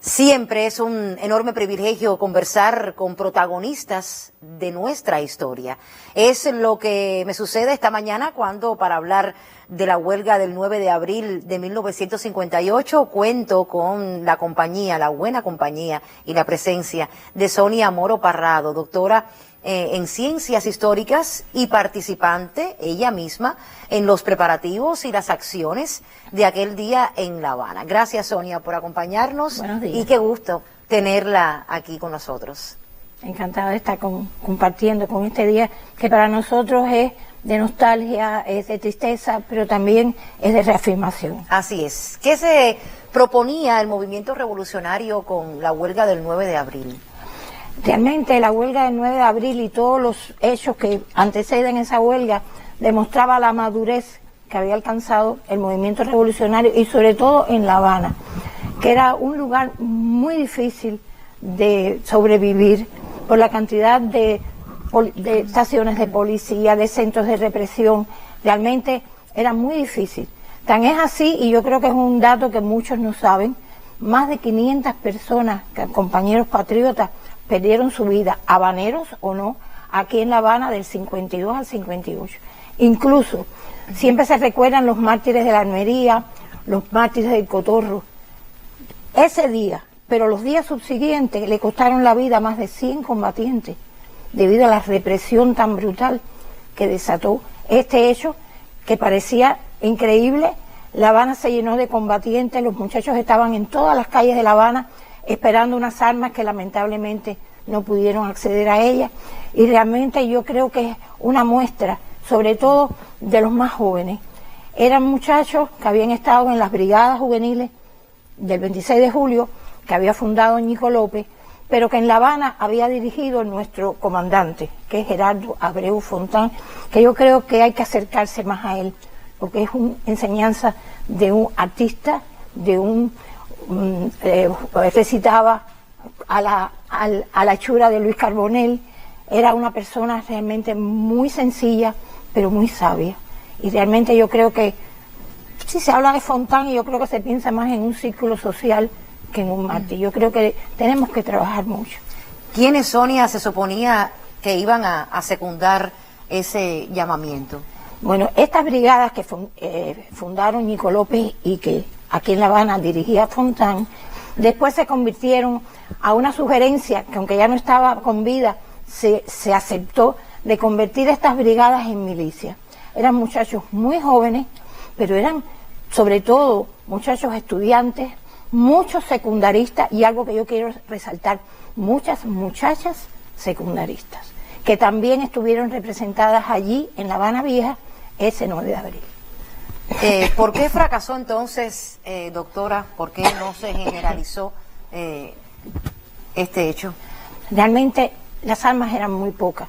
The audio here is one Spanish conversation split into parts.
Siempre es un enorme privilegio conversar con protagonistas de nuestra historia. Es lo que me sucede esta mañana cuando, para hablar de la huelga del 9 de abril de 1958, cuento con la compañía, la buena compañía y la presencia de Sonia Moro Parrado, doctora en Ciencias Históricas y participante, ella misma, en los preparativos y las acciones de aquel día en La Habana. Gracias, Sonia, por acompañarnos. Buenos días. Y qué gusto tenerla aquí con nosotros. Encantada de estar compartiendo con este día que para nosotros es de nostalgia, es de tristeza, pero también es de reafirmación. Así es. ¿Qué se proponía el movimiento revolucionario con la huelga del 9 de abril? Realmente la huelga del 9 de abril y todos los hechos que anteceden esa huelga demostraba la madurez que había alcanzado el movimiento revolucionario y sobre todo en La Habana, que era un lugar muy difícil de sobrevivir por la cantidad de estaciones de policía, de centros de represión. Realmente era muy difícil. Tan es así, y yo creo que es un dato que muchos no saben, más de 500 personas, compañeros patriotas, perdieron su vida, habaneros o no, aquí en La Habana del 52 al 58. Incluso, siempre se recuerdan los mártires de la Almería, los mártires del Cotorro. Ese día, pero los días subsiguientes, le costaron la vida a más de 100 combatientes, debido a la represión tan brutal que desató este hecho, que parecía increíble. La Habana se llenó de combatientes, los muchachos estaban en todas las calles de La Habana, esperando unas armas que lamentablemente no pudieron acceder a ellas, y realmente yo creo que es una muestra, sobre todo de los más jóvenes. Eran muchachos que habían estado en las brigadas juveniles del 26 de julio, que había fundado Ñico López, pero que en La Habana había dirigido nuestro comandante, que es Gerardo Abreu Fontán, que yo creo que hay que acercarse más a él, porque es una enseñanza de un artista, de un recitaba a la hechura de Luis Carbonell. Era una persona realmente muy sencilla, pero muy sabia. Y realmente yo creo que, si se habla de Fontán, yo creo que se piensa más en un círculo social que en un mártir. Yo creo que tenemos que trabajar mucho. ¿Quiénes, Sonia, se suponía que iban a secundar ese llamamiento? Bueno, estas brigadas que fundaron Ñico López y que aquí en La Habana dirigía Fontán, después se convirtieron a una sugerencia que, aunque ya no estaba con vida, se aceptó, de convertir estas brigadas en milicias. Eran muchachos muy jóvenes, pero eran sobre todo muchachos estudiantes, muchos secundaristas, y algo que yo quiero resaltar, muchas muchachas secundaristas, que también estuvieron representadas allí en La Habana Vieja ese 9 de abril. ¿Por qué fracasó entonces, doctora? ¿Por qué no se generalizó este hecho? Realmente las armas eran muy pocas.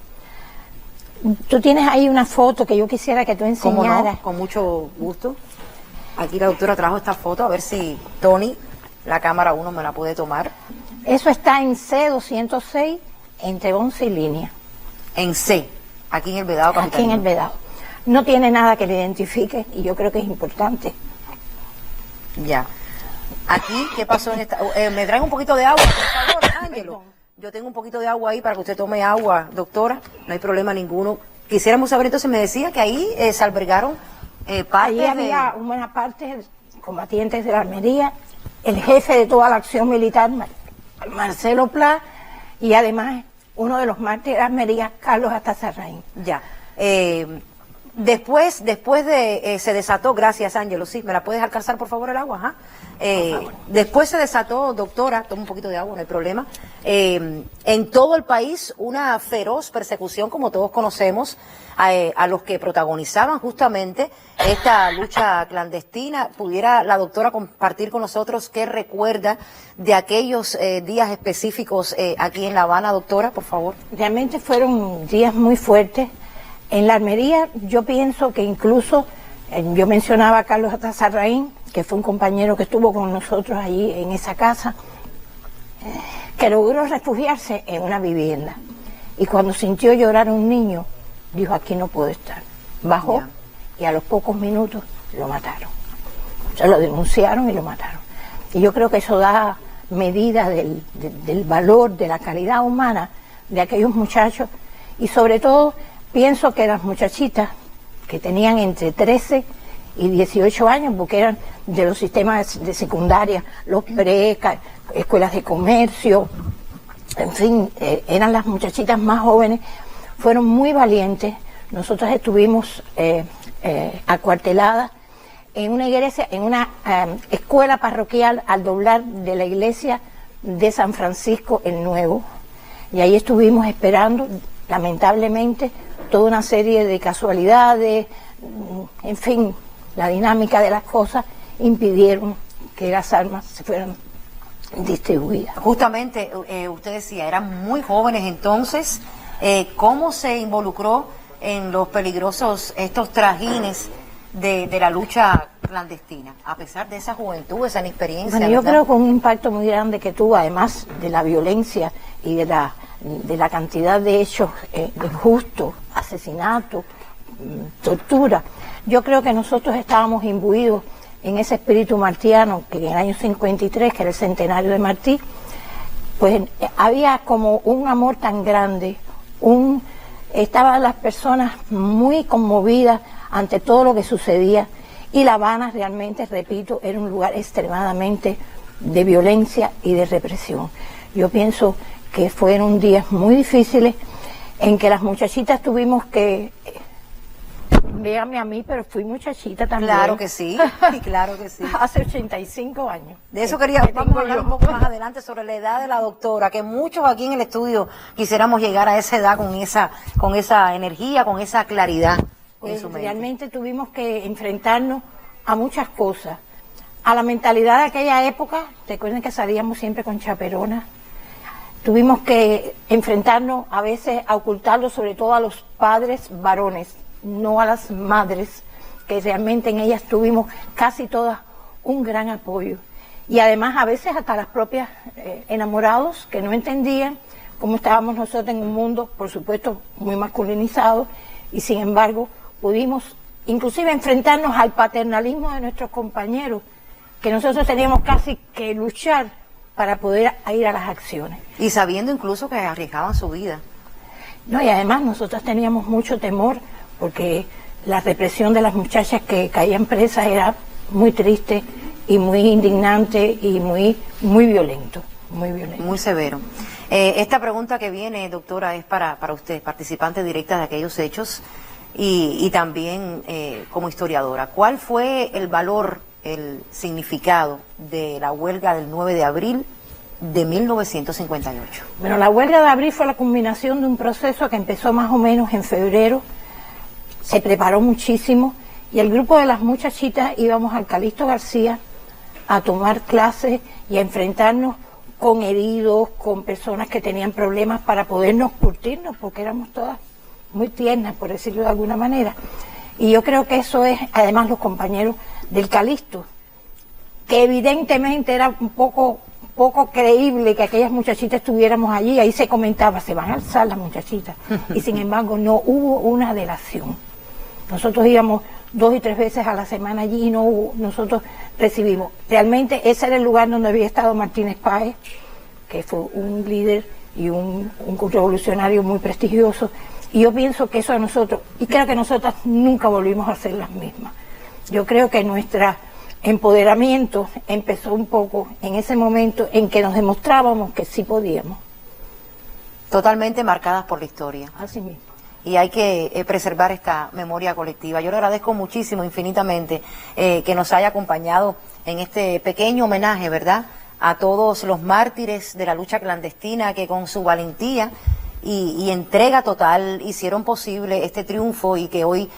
Tú tienes ahí una foto que yo quisiera que tú enseñaras. ¿Cómo no? Con mucho gusto. Aquí la doctora trajo esta foto, a ver si Tony, la cámara 1, me la puede tomar. Eso está en C206, entre 11 y línea. En C, aquí en el Vedado Capitalino. Aquí en el Vedado. No tiene nada que le identifique y yo creo que es importante. Ya. Aquí, ¿qué pasó en esta? ¿Me traen un poquito de agua, por favor, Ángelo? Yo tengo un poquito de agua ahí para que usted tome agua, doctora. No hay problema ninguno. Quisiéramos saber, entonces, me decía que ahí se albergaron partes. Ahí había una buena parte de combatientes de la Almería, el jefe de toda la acción militar, Marcelo Pla, y además uno de los mártires de la Almería, Carlos Atazarraín. Ya. Después de se desató, gracias Ángelo, sí, ¿me la puedes alcanzar por favor el agua? Ajá. Después se desató, doctora, toma un poquito de agua, no hay problema, en todo el país una feroz persecución, como todos conocemos, a los que protagonizaban justamente esta lucha clandestina. ¿Pudiera la doctora compartir con nosotros qué recuerda de aquellos días específicos aquí en La Habana, doctora, por favor? Realmente fueron días muy fuertes. En la Almería yo pienso que incluso, yo mencionaba a Carlos Atazarraín, que fue un compañero que estuvo con nosotros allí en esa casa, que logró refugiarse en una vivienda. Y cuando sintió llorar a un niño, dijo, aquí no puedo estar. Bajó y a los pocos minutos lo mataron. Se lo denunciaron y lo mataron. Y yo creo que eso da medida del valor, de la calidad humana de aquellos muchachos, y sobre todo pienso que las muchachitas que tenían entre 13 y 18 años, porque eran de los sistemas de secundaria, los pre, escuelas de comercio, en fin, eran las muchachitas más jóvenes, fueron muy valientes. Nosotros estuvimos acuarteladas en una iglesia, en una escuela parroquial al doblar de la iglesia de San Francisco el Nuevo, y ahí estuvimos esperando, lamentablemente, toda una serie de casualidades, en fin, la dinámica de las cosas impidieron que las armas se fueran distribuidas. Justamente, usted decía, eran muy jóvenes entonces. ¿Cómo se involucró en los peligrosos, estos trajines de la lucha clandestina, a pesar de esa juventud, esa inexperiencia? Bueno, yo creo que un impacto muy grande que tuvo, además de la violencia y de la cantidad de hechos injustos, asesinatos, tortura. Yo creo que nosotros estábamos imbuidos en ese espíritu martiano, que en el año 53, que era el centenario de Martí, pues había como un amor tan grande, estaban las personas muy conmovidas ante todo lo que sucedía, y La Habana realmente, repito, era un lugar extremadamente de violencia y de represión. Yo pienso que fueron días muy difíciles en que las muchachitas tuvimos que, véame a mí, pero fui muchachita también. Claro que sí, claro que sí. Hace 85 años. De eso vamos a hablar un poco más adelante, sobre la edad de la doctora, que muchos aquí en el estudio quisiéramos llegar a esa edad con esa energía, con esa claridad. Pues realmente tuvimos que enfrentarnos a muchas cosas. A la mentalidad de aquella época, recuerden que salíamos siempre con chaperonas. Tuvimos que enfrentarnos a veces a ocultarlo, sobre todo a los padres varones, no a las madres, que realmente en ellas tuvimos casi todas un gran apoyo. Y además a veces hasta las propias enamorados, que no entendían cómo estábamos nosotros en un mundo, por supuesto, muy masculinizado, y sin embargo pudimos inclusive enfrentarnos al paternalismo de nuestros compañeros, que nosotros teníamos casi que luchar para poder ir a las acciones. Y sabiendo incluso que arriesgaban su vida. No, y además nosotros teníamos mucho temor, porque la represión de las muchachas que caían presas era muy triste y muy indignante y muy violento, muy violento. Muy severo. Esta pregunta que viene, doctora, es para usted, participante directa de aquellos hechos y también como historiadora. ¿Cuál fue el valor, el significado de la huelga del 9 de abril de 1958? Bueno, la huelga de abril fue la culminación de un proceso que empezó más o menos en febrero. Se preparó muchísimo y el grupo de las muchachitas íbamos al Calixto García a tomar clases y a enfrentarnos con heridos, con personas que tenían problemas, para podernos curtirnos, porque éramos todas muy tiernas, por decirlo de alguna manera. Y yo creo que eso es, además, los compañeros del Calixto, que evidentemente era un poco creíble que aquellas muchachitas estuviéramos allí. Ahí se comentaba, se van a alzar las muchachitas, y sin embargo no hubo una delación. Nosotros íbamos 2 y 3 veces a la semana allí y no hubo, nosotros recibimos. Realmente ese era el lugar donde había estado Martínez Páez, que fue un líder y un revolucionario muy prestigioso, y yo pienso que eso a nosotros, y creo que nosotras nunca volvimos a ser las mismas. Yo creo que nuestro empoderamiento empezó un poco en ese momento en que nos demostrábamos que sí podíamos. Totalmente marcadas por la historia. Así mismo. Y hay que preservar esta memoria colectiva. Yo le agradezco muchísimo, infinitamente, que nos haya acompañado en este pequeño homenaje, ¿verdad?, a todos los mártires de la lucha clandestina que con su valentía y entrega total hicieron posible este triunfo, y que hoy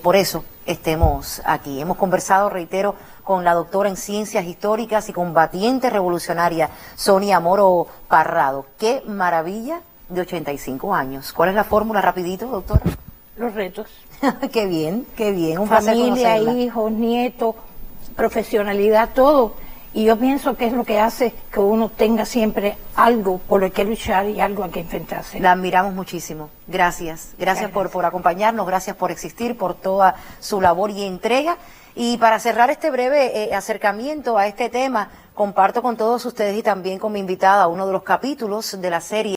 por eso estemos aquí. Hemos conversado, reitero, con la doctora en Ciencias Históricas y combatiente revolucionaria Sonia Moro Parrado. ¡Qué maravilla de 85 años! ¿Cuál es la fórmula, rapidito, doctora? Los retos. Qué bien, un placer conocerla. Familia, hijos, nietos, profesionalidad, todo. Y yo pienso que es lo que hace que uno tenga siempre algo por lo que luchar y algo a que enfrentarse. La admiramos muchísimo. Gracias por acompañarnos, gracias por existir, por toda su labor y entrega. Y para cerrar este breve acercamiento a este tema, comparto con todos ustedes y también con mi invitada uno de los capítulos de la serie